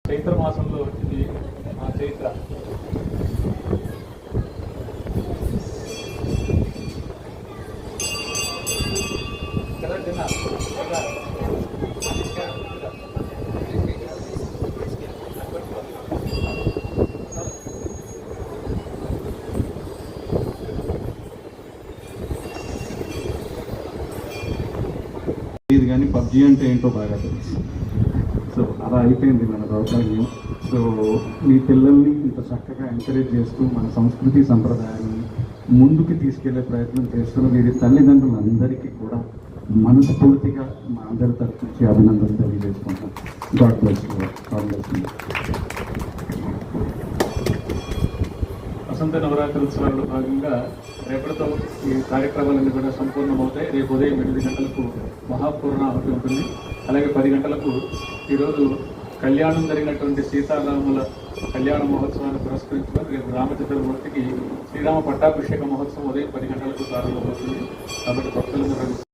చైత్ర మాసంలో వచ్చింది ఆ చైత్ర ఇది కానీ పబ్జీ అంటే ఏంటో బాగా తెలుసు. సో అలా అయిపోయింది మన దౌర్భాగ్యం. సో మీ పిల్లల్ని ఇంత చక్కగా ఎంకరేజ్ చేస్తూ మన సంస్కృతి సంప్రదాయాన్ని ముందుకు తీసుకెళ్లే ప్రయత్నం చేస్తున్న వీరి తల్లిదండ్రులందరికీ కూడా మనస్ఫూర్తిగా మా అందరి తరఫు నుంచి అభినందనలు తెలియజేసుకుంటాం. God bless you. God bless you. Vasanta Navaratri ఉత్సవాల్లో భాగంగా రేపటితో ఈ కార్యక్రమాలన్నీ కూడా సంపూర్ణమవుతాయి. రేపు ఉదయం 8 గంటలకు మహాపూర్ణాహుతి ఉంటుంది. అలాగే 10 గంటలకు ఈరోజు కళ్యాణం జరిగినటువంటి సీతారాముల కళ్యాణ మహోత్సవాన్ని పురస్కరించుకొని రేపు రామచంద్రమూర్తికి శ్రీరామ పట్టాభిషేక మహోత్సవం ఉదయం 10 గంటలకు ప్రారంభమవుతుంది. కాబట్టి భక్తులందరూ